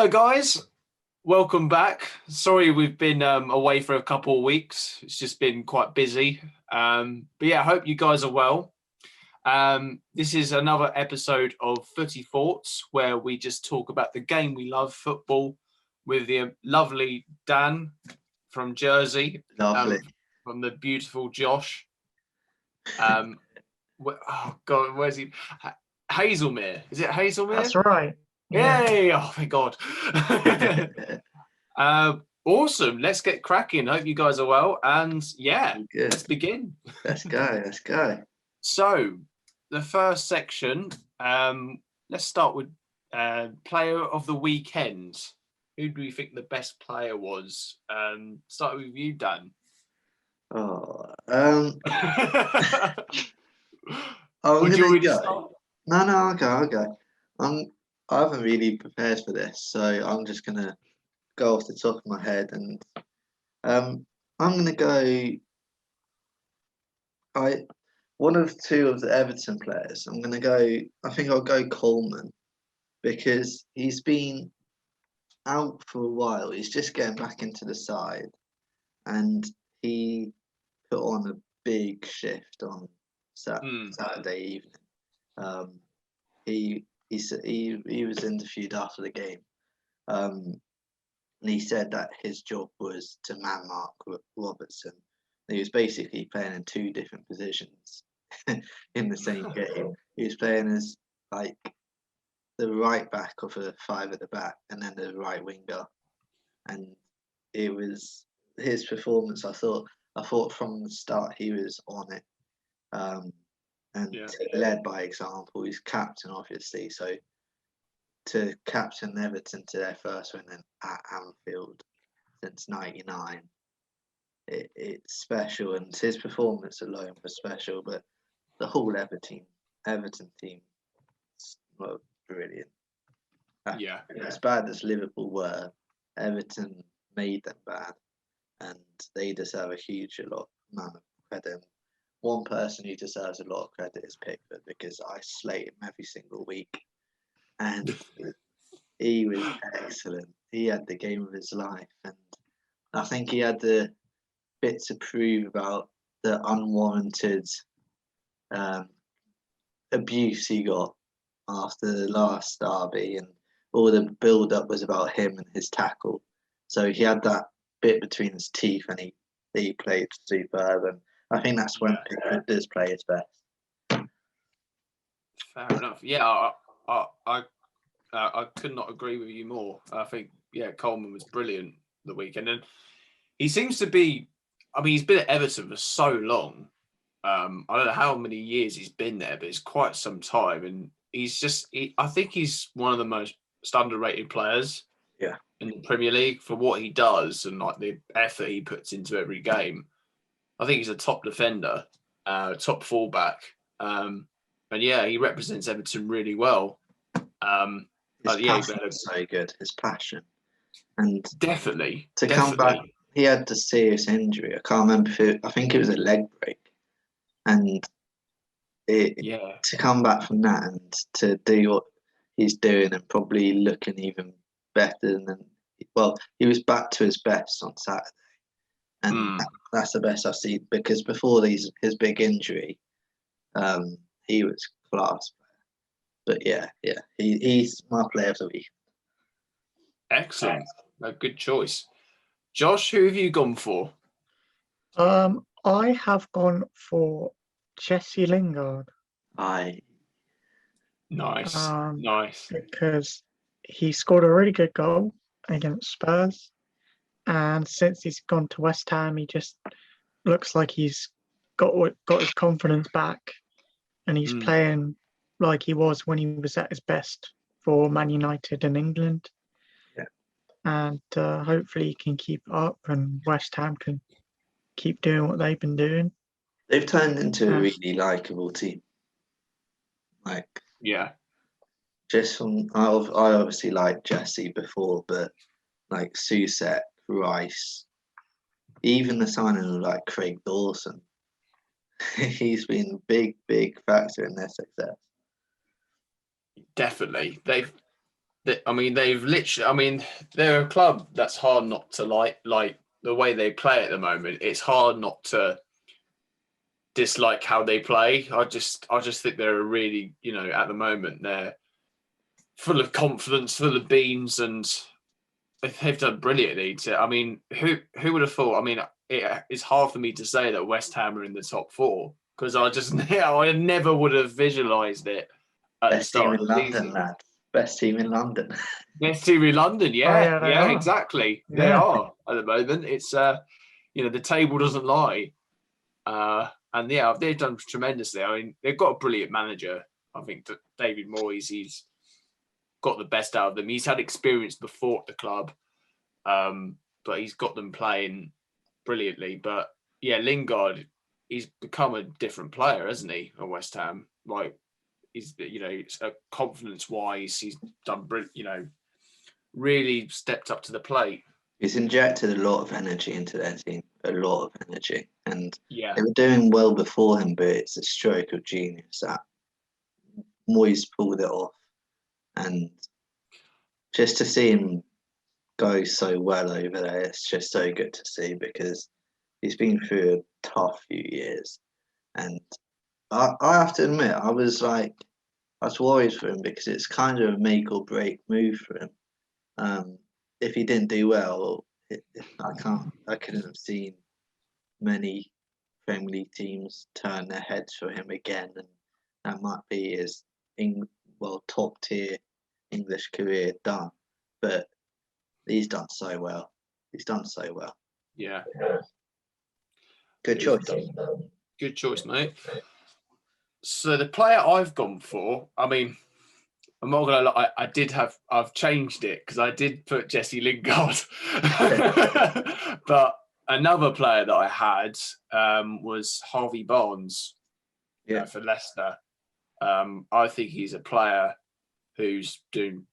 Hello, guys. Welcome back. Sorry we've been away for a couple of weeks. It's just been quite busy. But yeah, I hope you guys are well. This is another episode of Footy Thoughts, where we just talk about the game we love, football, with the lovely Dan from Jersey, Lovely. from the beautiful Josh. Oh God, where's he? Hazelmere. Is it Hazelmere? That's right. Yay! Oh, thank God. Awesome. Let's get cracking. Hope you guys are well. And yeah, let's begin. Let's go. So, the first section, let's start with player of the weekend. Who do we think the best player was? Start with you, Dan. I'm Would gonna you already go. start? No, I'll go. I haven't really prepared for this, so I'm just gonna go off the top of my head, and I'm gonna go. One of two of the Everton players. I'm gonna go. I think I'll go Coleman, because he's been out for a while. He's just getting back into the side, and he put on a big shift on Saturday evening. He was interviewed after the game, and he said that his job was to man mark Robertson. He was basically playing in two different positions in the same game. He was playing as like the right back of a five at the back, and then the right winger. And it was his performance. I thought from the start he was on it. He led by example. He's captain, obviously. So to captain Everton to their first win at Anfield since '99, it's special, and his performance alone was special. But the whole Everton team were brilliant. Yeah. As bad as Liverpool were, Everton made them bad, and they deserve a huge amount of credit. One person who deserves a lot of credit is Pickford, because I slate him every single week, and he was excellent. He had the game of his life, and I think he had the bit to prove about the unwarranted abuse he got after the last derby, and all the build-up was about him and his tackle. So he had that bit between his teeth, and he played superb. And I think that's when Pickford does play his best. Fair enough. Yeah, I could not agree with you more. I think Coleman was brilliant the weekend, and he seems to be. I mean, he's been at Everton for so long. I don't know how many years he's been there, but it's quite some time, and he's just. I think he's one of the most underrated players. Yeah. In the Premier League for what he does and like the effort he puts into every game. I think he's a top defender, top fullback. And yeah, he represents Everton really well. His passion is so good. His passion, and definitely come back. He had a serious injury. I can't remember I think it was a leg break, and to come back from that and to do what he's doing and probably looking even better than he was back to his best on Saturday, and that's the best I've seen, because before his big injury, he was class. But he's my player of the week. Excellent, a good choice. Josh, who have you gone for? I have gone for Jesse Lingard. Nice. Because he scored a really good goal against Spurs, and since he's gone to West Ham, he just looks like he's got his confidence back, and he's playing like he was when he was at his best for Man United and England. Yeah. And hopefully he can keep up, and West Ham can keep doing what they've been doing. They've turned into a really likeable team. Just from I obviously liked Jesse before, but like Susek, Rice, even the signing of like Craig Dawson, he's been a big factor in their success. Definitely, I mean, they've literally. I mean, they're a club that's hard not to like. Like the way they play at the moment, it's hard not to dislike how they play. I just think they're a really, at the moment they're full of confidence, full of beans, and they've done brilliantly. I mean, who would have thought? I mean, it's hard for me to say that West Ham are in the top four because I never would have visualised it at the Best team start in of the London, season. lad. Best team in London. Best team in London, yeah, they are. exactly. They Yeah. are at the moment. It's the table doesn't lie. And yeah, they've done tremendously. I mean, they've got a brilliant manager. I think that David Moyes, he's got the best out of them. He's had experience before at the club, but he's got them playing brilliantly. But yeah, Lingard, he's become a different player, hasn't he, at West Ham? Like, he's, confidence-wise, he's done, really stepped up to the plate. He's injected a lot of energy into their team, a lot of energy. And yeah, they were doing well before him, but it's a stroke of genius that Moyes pulled it off. And just to see him go so well over there, it's just so good to see because he's been through a tough few years. And I have to admit, I was worried for him because it's kind of a make or break move for him. If he didn't do well, I couldn't have seen many Premier League teams turn their heads for him again, and that might be his top tier English career done. But he's done so well. Yeah. Good choice. Good choice, mate. So the player I've gone for, I mean, I'm not gonna lie, I've changed it because I did put Jesse Lingard, but another player that I had was Harvey Barnes, for Leicester. I think he's a player who's doing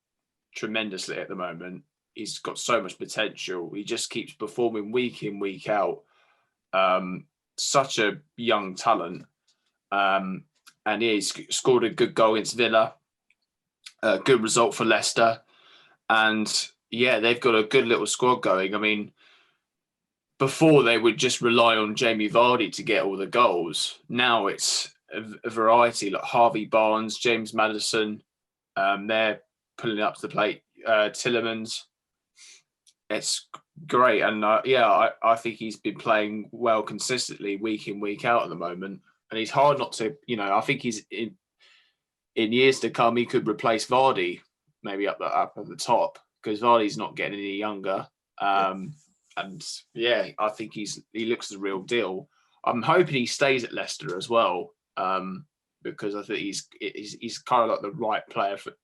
tremendously at the moment. He's got so much potential. He just keeps performing week in, week out. Such a young talent, and he's scored a good goal against Villa. A good result for Leicester, and yeah, they've got a good little squad going. I mean, before they would just rely on Jamie Vardy to get all the goals. Now it's a variety, like Harvey Barnes, James Maddison. They're pulling up to the plate. Tillemans. It's great, and I think he's been playing well consistently, week in, week out at the moment, and he's hard not to. I think he's in years to come, he could replace Vardy, maybe up at the top, because Vardy's not getting any younger. And yeah, I think he looks the real deal. I'm hoping he stays at Leicester as well, because I think he's kind of like the right player for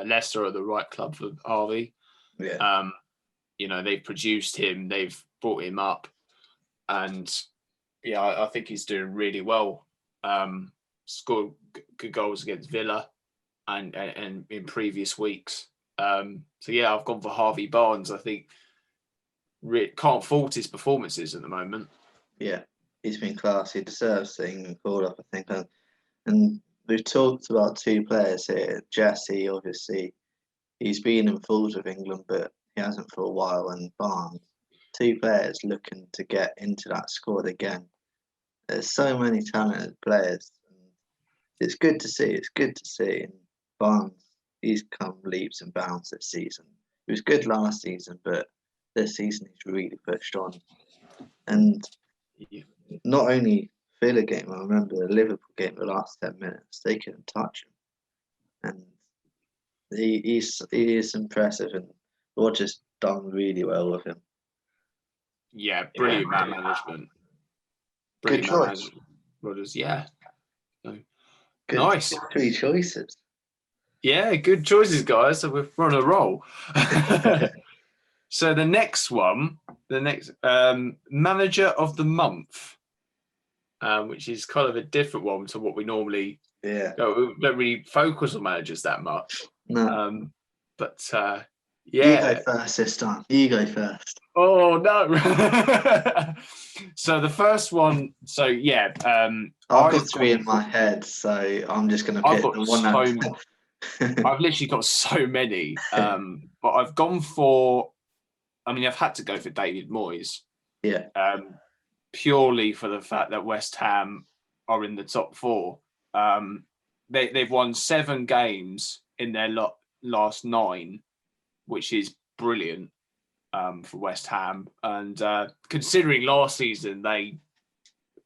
Leicester, are the right club for Harvey. Yeah. They've produced him, they've brought him up, and yeah, I think he's doing really well. Scored good goals against Villa and in previous weeks. So yeah, I've gone for Harvey Barnes. I think can't fault his performances at the moment. Yeah, he's been class. He deserves the England call up, I think. And we've talked about two players here. Jesse, obviously, he's been in full of England, but he hasn't for a while. And Barnes, two players looking to get into that squad again. There's so many talented players. It's good to see. And Barnes, he's come leaps and bounds this season. He was good last season, but this season he's really pushed on. And not only Villa game, I remember the Liverpool game, the last 10 minutes, they couldn't touch him. And he is impressive, and Roger's done really well with him. Yeah, brilliant man management. Good choice. Rodgers, yeah. Good, nice. 3 choices. Yeah, good choices, guys. So we're on a roll. So the next manager of the month, which is kind of a different one to what we normally. Yeah. We don't really focus on managers that much. No. But yeah. You go first this time. You go first. Oh no! So the first one. So yeah, I've got 3 in my head, so I'm just going to pick the one I've literally got so many, but I've gone for. I mean, I've had to go for David Moyes. Yeah. Purely for the fact that West Ham are in the top four. They've won 7 games in their last 9, which is brilliant for West Ham. And considering last season they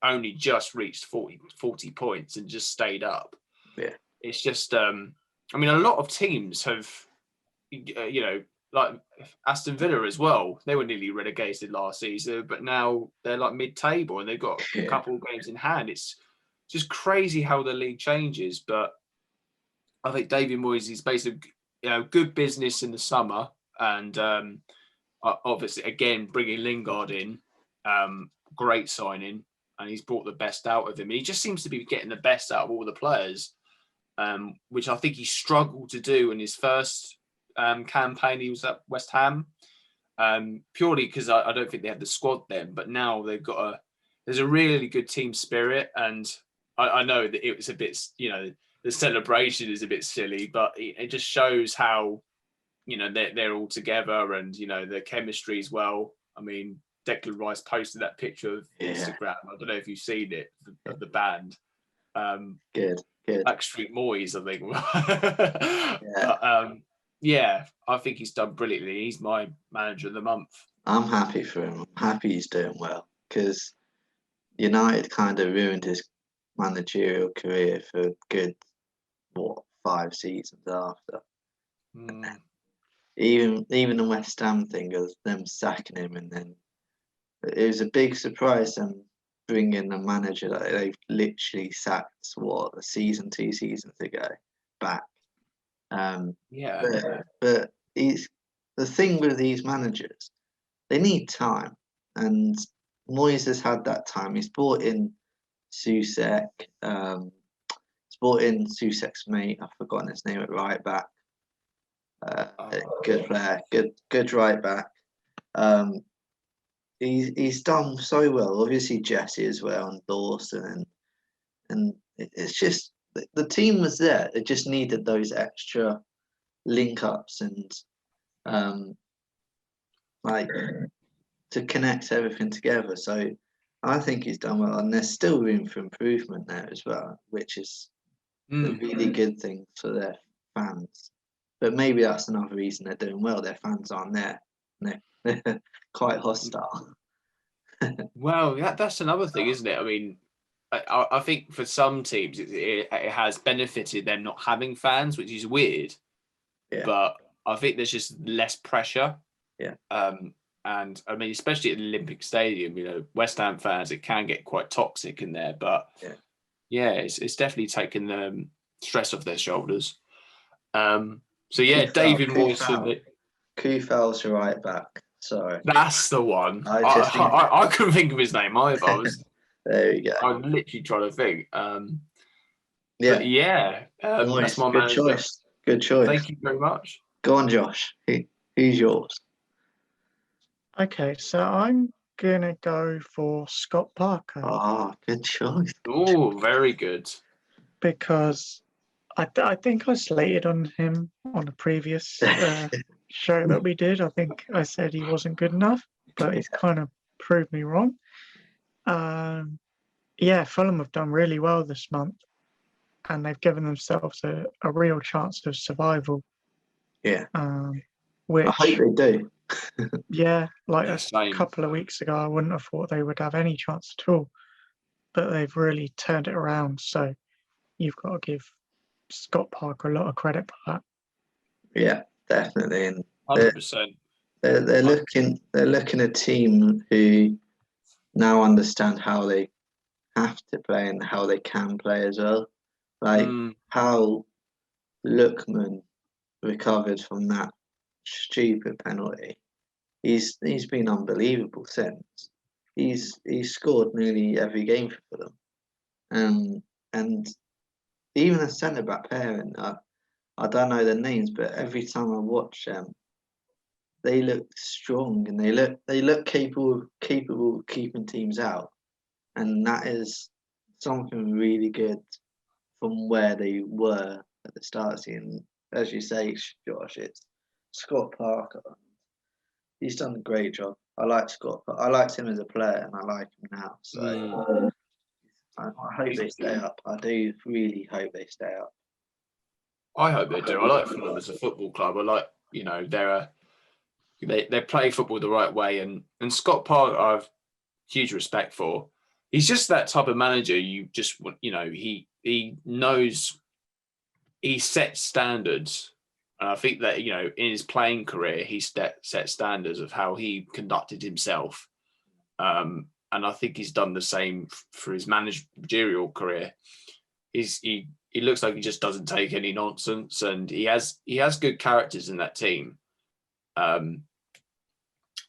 only just reached 40 points and just stayed up. Yeah. It's just, I mean, a lot of teams have, like Aston Villa as well. They were nearly relegated last season, but now they're like mid-table and they've got a couple of games in hand. It's just crazy how the league changes. But I think David Moyes is basically, good business in the summer, and obviously again bringing Lingard in, great signing, and he's brought the best out of him. He just seems to be getting the best out of all the players, which I think he struggled to do in his first campaign he was at West Ham, purely because I don't think they had the squad then. But now they've got there's a really good team spirit, and I know that it was a bit, the celebration is a bit silly, but it just shows how, they're all together and, their chemistry as well. I mean, Declan Rice posted that picture of Instagram. I don't know if you've seen it, of the band. Good. Backstreet Boys, I think. But, I think he's done brilliantly. He's my manager of the month. I'm happy for him. I'm happy he's doing well, because United kind of ruined his managerial career for a good 5 seasons after. Even the West Ham thing of them sacking him, and then it was a big surprise them bringing a manager that they've literally sacked a season, 2 seasons ago back. But the thing with these managers, they need time, and Moyes has had that time. He's brought in Susek. He's brought in Susek's mate. I've forgotten his name at right back. Good player, good right back. He's done so well. Obviously Jesse as well, and Dawson, and it's just the team was there. It just needed those extra link ups and to connect everything together. So I think he's done well, and there's still room for improvement there as well, which is a really good thing for their fans. But maybe that's another reason they're doing well. Their fans aren't there. They're quite hostile. Well, that's another thing, isn't it? I mean, I think for some teams it has benefited them not having fans, which is weird. Yeah. But I think there's just less pressure. Yeah. And I mean, especially at the Olympic Stadium, West Ham fans, it can get quite toxic in there. But it's definitely taken the stress off their shoulders. David Moyes for the Kufal's right back. Sorry. That's the one. I couldn't think of his name either. There you go. I'm literally trying to think. That's my good choice. Good choice. Thank you very much. Go on, Josh. Who's yours? Okay, so I'm gonna go for Scott Parker. Good choice. Oh, very good. Because I think I slated on him on a previous show that we did. I think I said he wasn't good enough, but he's kind of proved me wrong. Fulham have done really well this month, and they've given themselves a real chance of survival. Yeah. Which I hope they do. A couple of weeks ago, I wouldn't have thought they would have any chance at all, but they've really turned it around. So you've got to give Scott Parker a lot of credit for that. Yeah, definitely. And 100%. They're looking at a team who now understand how they have to play and how they can play as well. Like how Lookman recovered from that stupid penalty. He's been unbelievable since. He's scored nearly every game for them. And even a centre back pairing, I don't know their names, but every time I watch them, they look strong and they look capable of keeping teams out, and that is something really good from where they were at the start of the season. As you say, Josh, it's Scott Parker. He's done a great job. I like Scott. I liked him as a player, and I like him now. So I hope they stay up. I do really hope they stay up. I hope they do. I like Fulham as a football club. I like, they play football the right way, and Scott Parker, I have huge respect for. He's just that type of manager. You just, he knows, he sets standards. And I think that, in his playing career, he set standards of how he conducted himself. And I think he's done the same for his managerial career. He looks like he just doesn't take any nonsense, and he has good characters in that team. I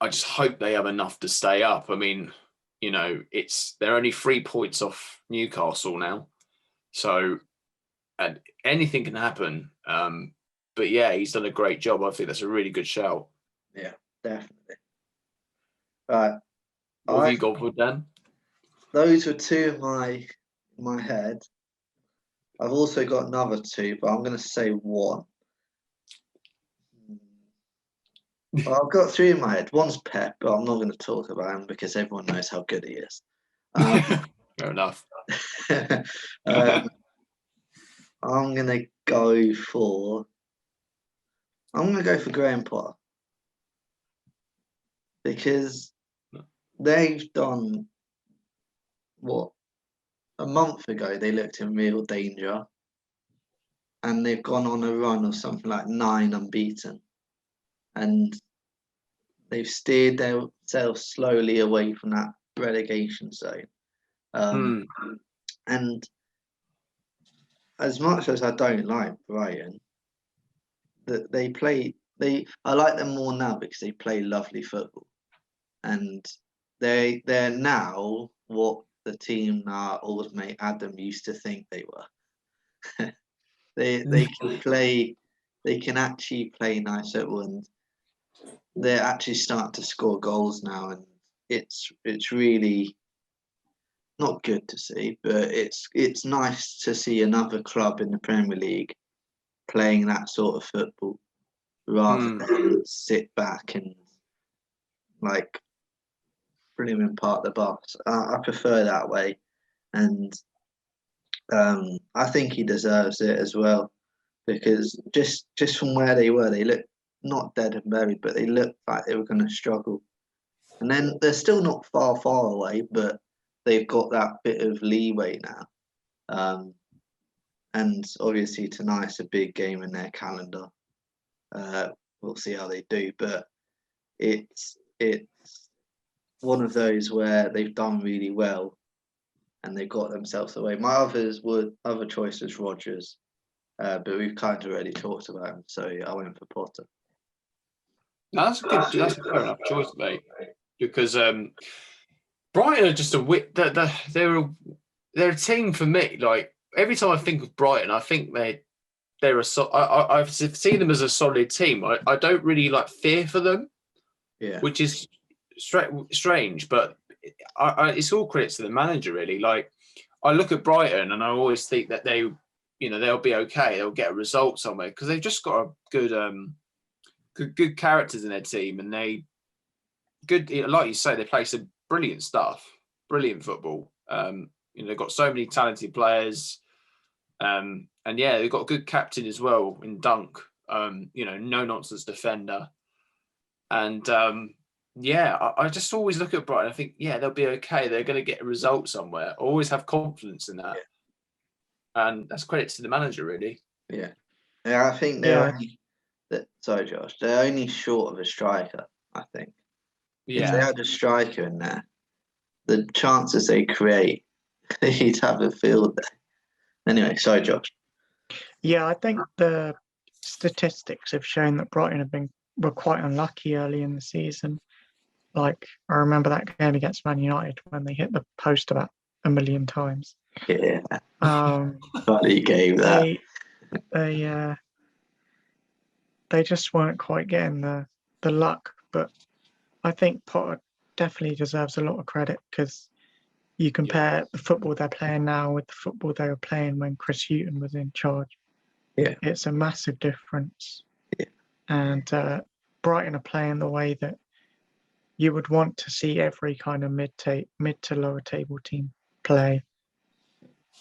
just hope they have enough to stay up. I mean, they're only 3 points off Newcastle now, so and anything can happen. But yeah, he's done a great job. I think that's a really good shout. Yeah, definitely. Right. What have you got for Dan? Those were two in my head. I've also got another two, but I'm going to say one. Well, I've got three in my head. One's Pep, but I'm not going to talk about him because everyone knows how good he is. Fair enough. I'm going to go for Graham Potter because they've done what a month ago they looked in real danger, and they've gone on a run of something like 9 unbeaten, and they've steered themselves slowly away from that relegation zone. And as much as I don't like Brighton, I like them more now because they play lovely football, and they're now what the team old mate Adam used to think they were. they can play. They can actually play nice football, and they're actually starting to score goals now, and it's really not good to see, but it's nice to see another club in the Premier League playing that sort of football rather than sit back and put him in part of the box. I prefer that way, and I think he deserves it as well because just from where they were, they looked not dead and buried, but they looked like they were going to struggle. And then they're still not far away, but they've got that bit of leeway now. And obviously tonight's a big game in their calendar. We'll see how they do, but it's one of those where they've done really well and they've got themselves away. My other choice was Rodgers, but we've kind of already talked about him, so I went for Potter. No, that's a fair enough choice, mate. Because Brighton are just they're a team for me. Like every time I think of Brighton, I think I've seen them as a solid team. I don't really fear for them, which is strange. But it's all credit to the manager, really. Like I look at Brighton and I always think that they'll be okay. They'll get a result somewhere because they've just got a good characters in their team, and like you say, they play some brilliant stuff, brilliant football. They've got so many talented players, and yeah, they've got a good captain as well in Dunk. No nonsense defender, and I just always look at Brighton. I think they'll be okay. They're going to get a result somewhere. I always have confidence in that, and that's credit to the manager, really. Yeah, I think they're sorry, Josh. They're only short of a striker, I think. Yeah. If they had a striker in there, the chances they create, he'd have a field there. Anyway, sorry, Josh. Yeah, I think the statistics have shown that Brighton were quite unlucky early in the season. Like, I remember that game against Man United when they hit the post about 1 million times. Yeah. Funny game that. They just weren't quite getting the luck, but I think Potter definitely deserves a lot of credit because you compare the football they're playing now with the football they were playing when Chris Hughton was in charge. it's a massive difference. Yeah. And Brighton are playing the way that you would want to see every kind of mid to lower table team play.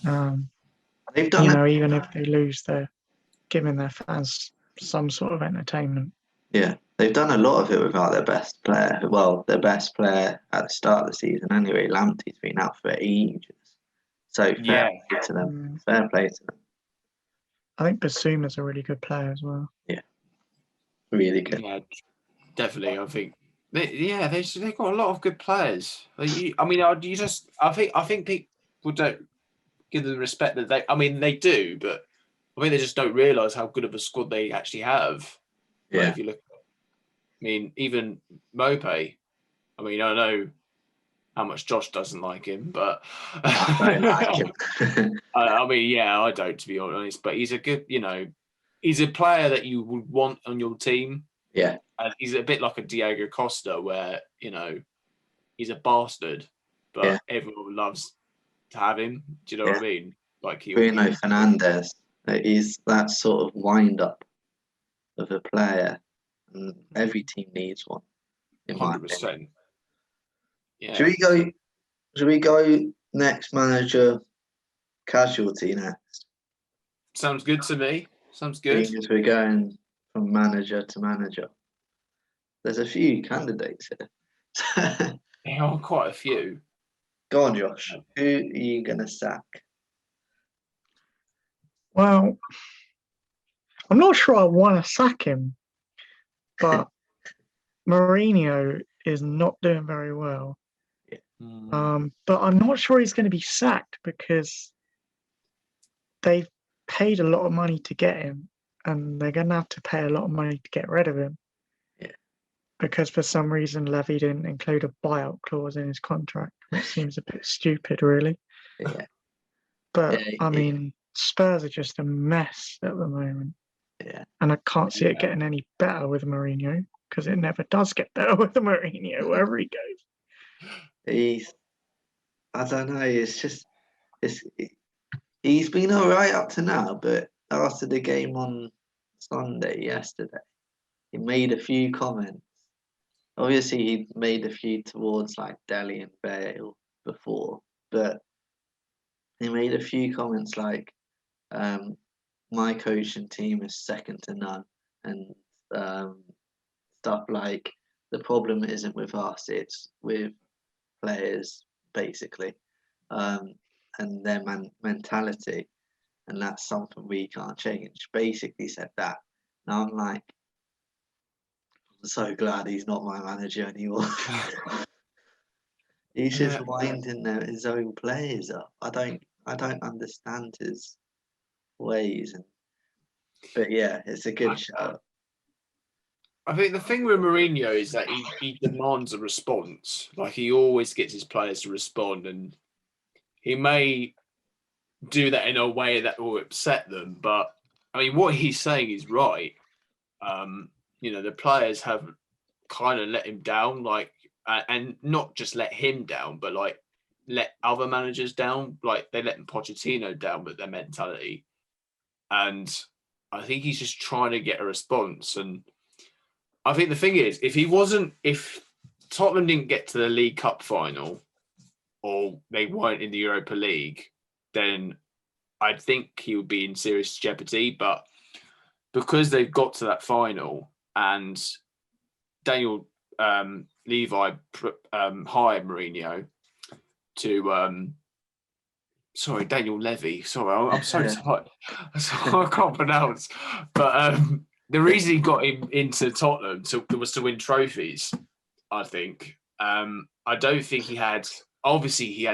They've done it. Even if they lose, they're giving their fans some sort of entertainment. Yeah, they've done a lot of it without their best player. Well, their best player at the start of the season anyway. Lamptey's been out for ages. So fair play to them. Fair play to them. I think Basuma's a really good player as well. Yeah, really good. Yeah, definitely. I think they've got a lot of good players. I think people don't give them the respect that they do, but I think they just don't realise how good of a squad they actually have. Yeah. Like if you look, even Mope. I know how much Josh doesn't like him, but I don't like him. I don't, to be honest. But he's a good, he's a player that you would want on your team. Yeah. And he's a bit like a Diego Costa, where he's a bastard, but everyone loves to have him. Do you know what I mean? Like Bruno Fernandes, he's that sort of wind up of a player, and every team needs one. 100%. Yeah. Should we go next manager casualty next? Sounds good to me. Sounds good. Because we're going from manager to manager. There's a few candidates here. There are quite a few. Go on, Josh. Who are you gonna sack? Well, I'm not sure I want to sack him, but Mourinho is not doing very well. But I'm not sure he's going to be sacked because they've paid a lot of money to get him, and they're going to have to pay a lot of money to get rid of him. Yeah. Because for some reason Levy didn't include a buyout clause in his contract, which seems a bit stupid, really. Yeah. But Spurs are just a mess at the moment. Yeah. And I can't see it getting any better with Mourinho, because it never does get better with the Mourinho wherever he goes. I don't know. He's been all right up to now, but after the game on Sunday yesterday, he made a few comments. Obviously, he made a few towards like Dele and Bale before, but he made a few comments like, "My coaching team is second to none," and stuff like, "The problem isn't with us; it's with players, basically, and their mentality, and that's something we can't change." Basically said that. Now I'm like, I'm so glad he's not my manager anymore. He's just winding his own players up. I don't understand his ways. But yeah, it's a good shout. I think the thing with Mourinho is that he demands a response. Like, he always gets his players to respond, and he may do that in a way that will upset them. But what he's saying is right. The players have kind of let him down, and not just let him down, but let other managers down. Like, they let Pochettino down with their mentality. And I think he's just trying to get a response. And I think the thing is, if Tottenham didn't get to the League Cup final, or they weren't in the Europa League, then I think he would be in serious jeopardy. But because they've got to that final, and Daniel Levi hired Mourinho to Daniel Levy. Sorry, I'm so tired. I can't pronounce. But the reason he got him into Tottenham was to win trophies, I think. I don't think he had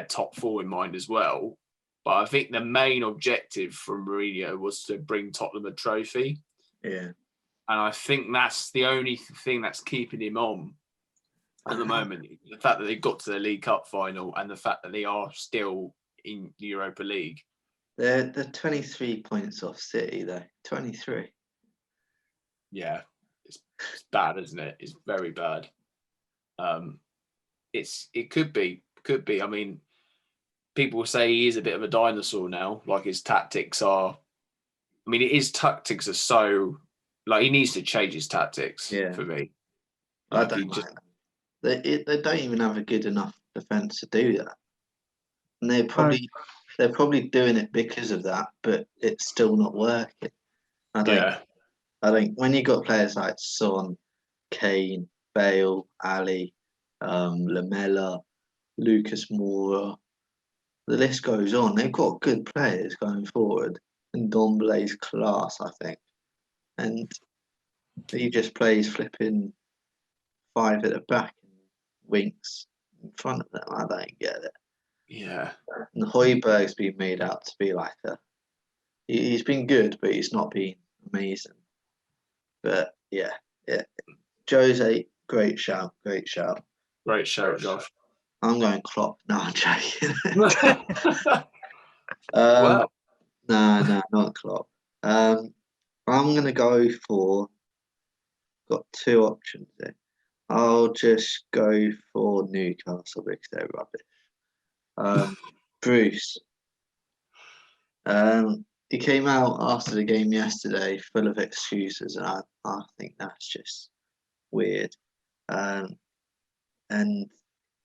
top four in mind as well. But I think the main objective from Mourinho was to bring Tottenham a trophy. Yeah. And I think that's the only thing that's keeping him on at the moment. The fact that they got to the League Cup final, and the fact that they are still in the Europa League. They're 23 points off City, though. 23. Yeah, it's bad, isn't it? It's very bad. It could be. People say he is a bit of a dinosaur now. Like, his tactics are I mean, his tactics are so he needs to change his tactics. Yeah. For me, I don't like that. They don't even have a good enough defense to do that, and they're probably doing it because of that, but it's still not working. I think when you got players like Son, Kane, Bale, Ali, Lamella, Lucas Moura, the list goes on. They've got good players going forward, and Dombele's class, I think. And he just plays flipping 5 at the back and Winks in front of them. I don't get it. Yeah. And Højbjerg's been made out to be like he's been good, but he's not been amazing. But yeah. Jose, great shout. Great shout, Josh. I'm going Klopp. No, I'm joking. Well, no, not Klopp. I'm going to go for. Got 2 options there. I'll just go for Newcastle because they're rubbish. Bruce. He came out after the game yesterday full of excuses, and I think that's just weird. And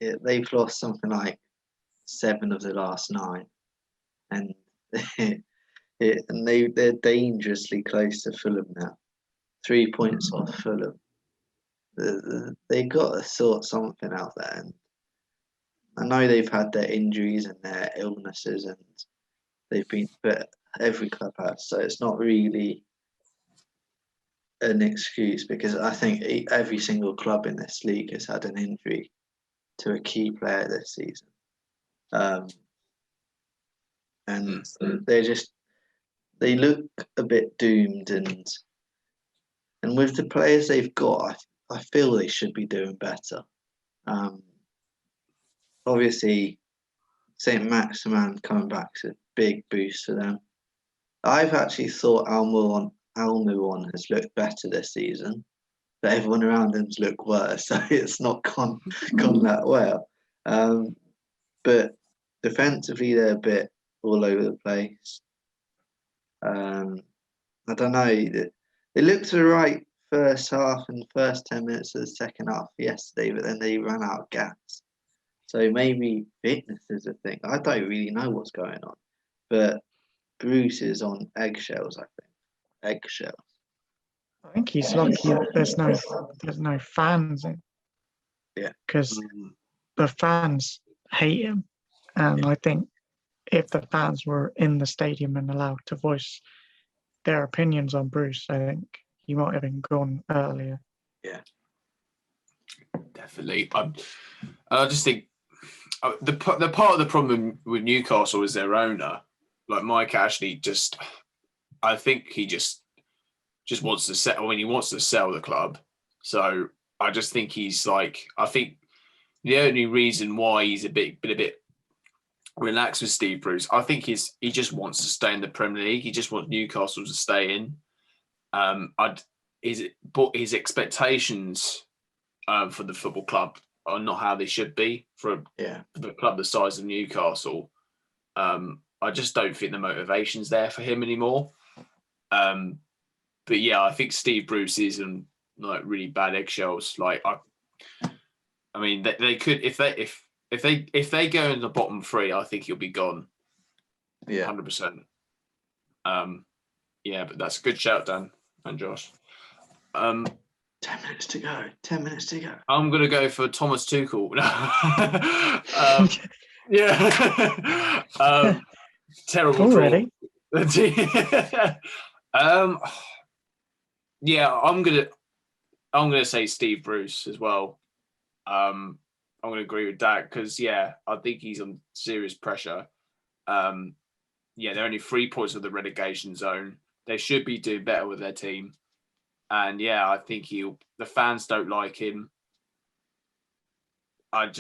they've lost something like 7 of the last 9, and they're dangerously close to Fulham now. 3 points off Fulham. They got to sort something out there. And I know they've had their injuries and their illnesses, and but every club has, so it's not really an excuse, because I think every single club in this league has had an injury to a key player this season. And they look a bit doomed, and with the players they've got, I feel they should be doing better. Obviously, St. Maximin coming back is a big boost for them. I've actually thought Almiron has looked better this season, but everyone around him's looked worse, so it's not gone that well. But defensively, they're a bit all over the place. I don't know. They looked right first half and first 10 minutes of the second half yesterday, but then they ran out of gas. So maybe fitness is a thing. I don't really know what's going on, but Bruce is on eggshells. I think eggshells. I think he's lucky that there's no fans in. Yeah, because the fans hate him, and I think if the fans were in the stadium and allowed to voice their opinions on Bruce, I think he might have been gone earlier. Yeah, definitely. I just think the part of the problem with Newcastle is their owner. Like Mike Ashley, I think he just wants to sell. I mean, he wants to sell the club. So I just think I think the only reason why he's a bit relaxed with Steve Bruce, I think he just wants to stay in the Premier League. He just wants Newcastle to stay in. His expectations for the football club are not how they should be for the club the size of Newcastle. I just don't think the motivation's there for him anymore. But yeah, I think Steve Bruce is in really bad eggshells. I mean, they could if they go in the bottom 3, I think he'll be gone. Yeah, 100%. Yeah, but that's a good shout, Dan and Josh. 10 minutes to go. 10 minutes to go. I'm gonna go for Thomas Tuchel. Yeah. Terrible already. Yeah, I'm gonna say Steve Bruce as well. I'm gonna agree with that because I think he's on serious pressure. They're only 3 points of the relegation zone. They should be doing better with their team, and I think the fans don't like him. I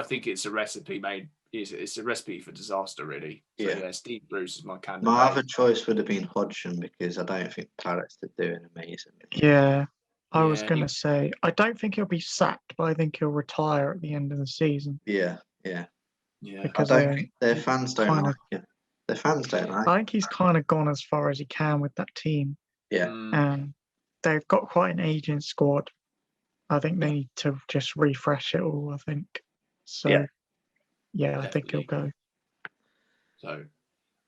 think it's a recipe made. It's a recipe for disaster, really. So, Steve Bruce is my candidate. My other choice would have been Hodgson because I don't think Palace are doing amazing. Yeah, I was going to say, I don't think he'll be sacked, but I think he'll retire at the end of the season. Yeah. Because their fans don't like him. The fans don't like. I think he's kind of gone as far as he can with that team. Yeah. And they've got quite an aging squad. I think they need to just refresh it all, I think. So, yeah, I think he'll go. So,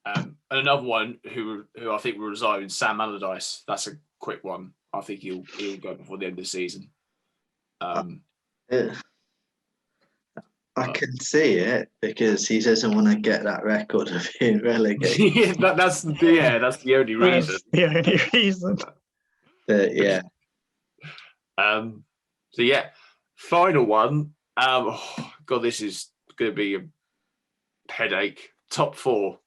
and another one who I think will resign, Sam Allardyce. That's a quick one. I think he'll go before the end of the season. I can see it because he doesn't want to get that record of being relegated. Yeah, that's the only reason. That's the only reason. But yeah. So yeah, final one. God, this is going to be a headache. Top 4.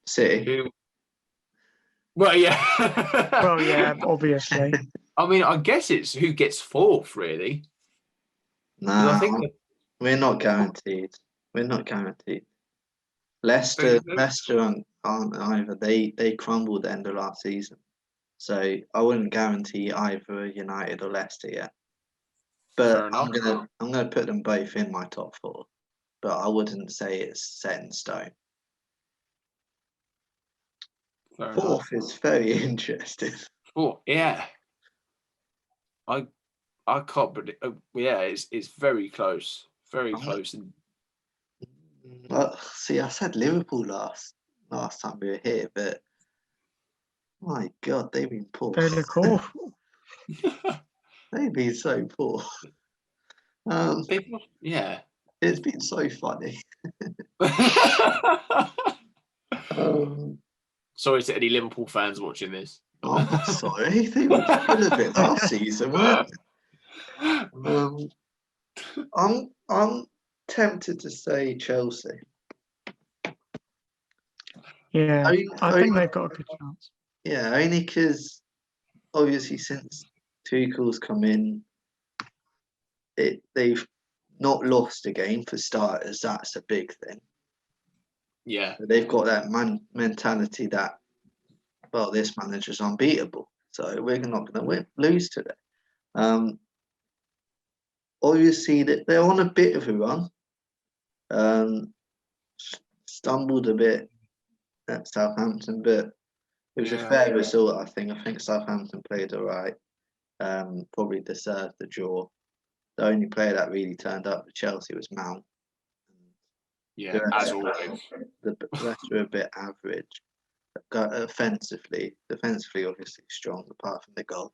City. Well, yeah. Well, yeah, obviously. I mean, I guess it's who gets 4th, really. No, I think we're not guaranteed. We're not guaranteed. Leicester aren't either. They crumbled at the end of last season. So I wouldn't guarantee either United or Leicester yet. But I'm gonna put them both in my top 4. But I wouldn't say it's set in stone. Fourth is very interesting. Yeah. I can't predict. Yeah, it's very close. Very close. Well, see, I said Liverpool last time we were here, but my God, they've been poor. They look awful. They've been so poor. Yeah. It's been so funny. Sorry to any Liverpool fans watching this. I'm not sorry. They were good a bit last season, weren't they? I'm tempted to say Chelsea. Yeah, I think they've got a good chance. Yeah, only because obviously since Tuchel's come in, they've not lost a game for starters. That's a big thing. Yeah, they've got that mentality that, well, this manager's unbeatable, so we're not going to lose today. Obviously, they're on a bit of a run. Stumbled a bit at Southampton, but it was a fair result, I think. I think Southampton played all right. Probably deserved the draw. The only player that really turned up for Chelsea was Mount. Yeah, as always. The rest were a bit average. Defensively, obviously strong, apart from the goal.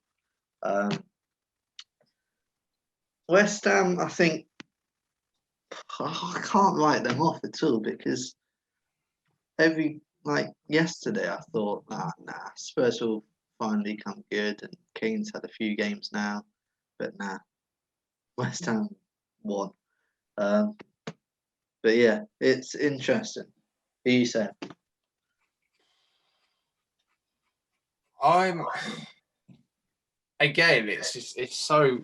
West Ham, I think, I can't write them off at all because yesterday I thought, nah, Spurs will finally come good, and Kane's had a few games now, but nah, West Ham won. But yeah, it's interesting. Who you say? Again, it's so.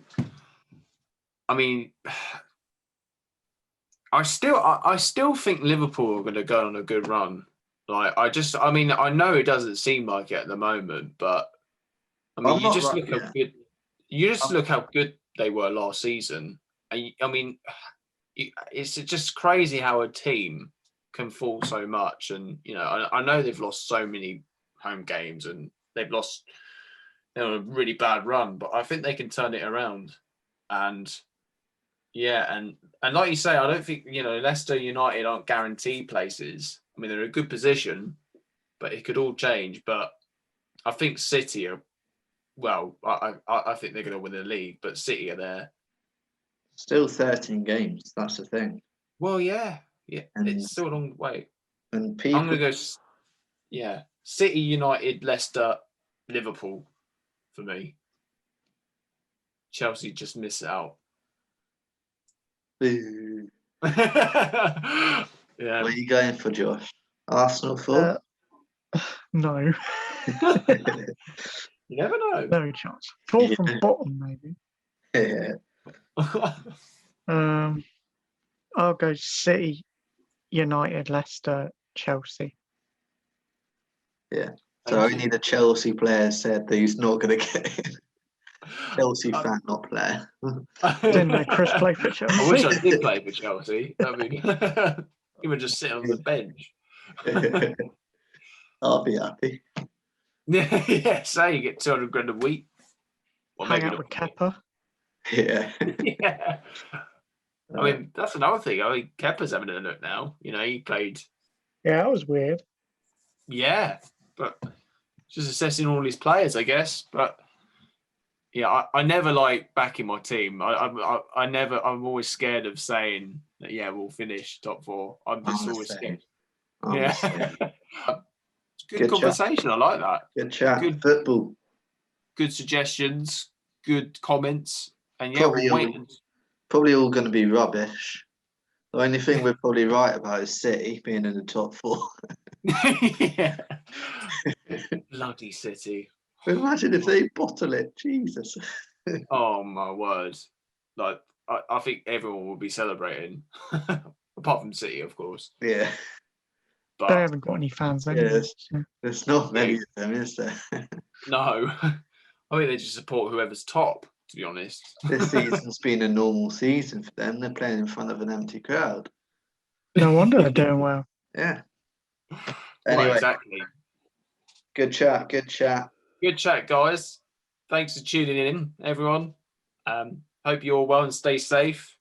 I mean, I still think Liverpool are going to go on a good run. I know it doesn't seem like it at the moment, but I mean, look how good they were last season. And I mean, it's just crazy how a team can fall so much. And I know they've lost so many home games and they've lost a really bad run, but I think they can turn it around. And yeah, and like you say, I don't think Leicester United aren't guaranteed places. I mean, they're in a good position, but it could all change. But I think City are. Well, I think they're going to win the league, but City are there. Still 13 games. That's the thing. Well, yeah, it's still a long way. And I'm going to go. Yeah, City, United, Leicester, Liverpool, for me. Chelsea just miss it out. Boo. Yeah. What are you going for, Josh? Arsenal for? No. You never know. No chance. Fourth from bottom, maybe. Yeah. I'll go City, United, Leicester, Chelsea. Yeah. So only the Chelsea player said that he's not going to get in. Chelsea fan, not player. Didn't know Chris play for Chelsea. I wish I did play for Chelsea. I mean, he would just sit on the bench. I'll be happy. Yeah, say you get 200 grand a week. Well, Hang maybe out not. with Kepa. Yeah. Yeah. I mean, that's another thing. I mean, Kepa's having a look now. You know, he played. Yeah, that was weird. Yeah, but just assessing all his players, I guess. But yeah, I never like backing my team. I never. I'm always scared of saying that. Yeah, we'll finish top 4. I'm just I'm the always same. scared. I'm the same. Yeah. Good Good chat. conversation. I like that. Good chat. Good. Football. Good suggestions. Good comments. And yeah, Probably we'll wait. Probably all going to be rubbish. The only thing we're probably right about is City being in the top 4. Yeah. Bloody City. Imagine if they bottle it. Jesus. Oh my word. Like I think everyone will be celebrating. Apart from City, of course. Yeah. They But haven't got any fans anyway. Yes. So. There's not many of them, is there? no. I think they just support whoever's top, to be honest. This season's been a normal season for them. They're playing in front of an empty crowd. No wonder they're doing well. Yeah. Well, Anyway, exactly. good chat. Good chat. Good chat, guys. Thanks for tuning in, everyone. Hope you're all well and stay safe.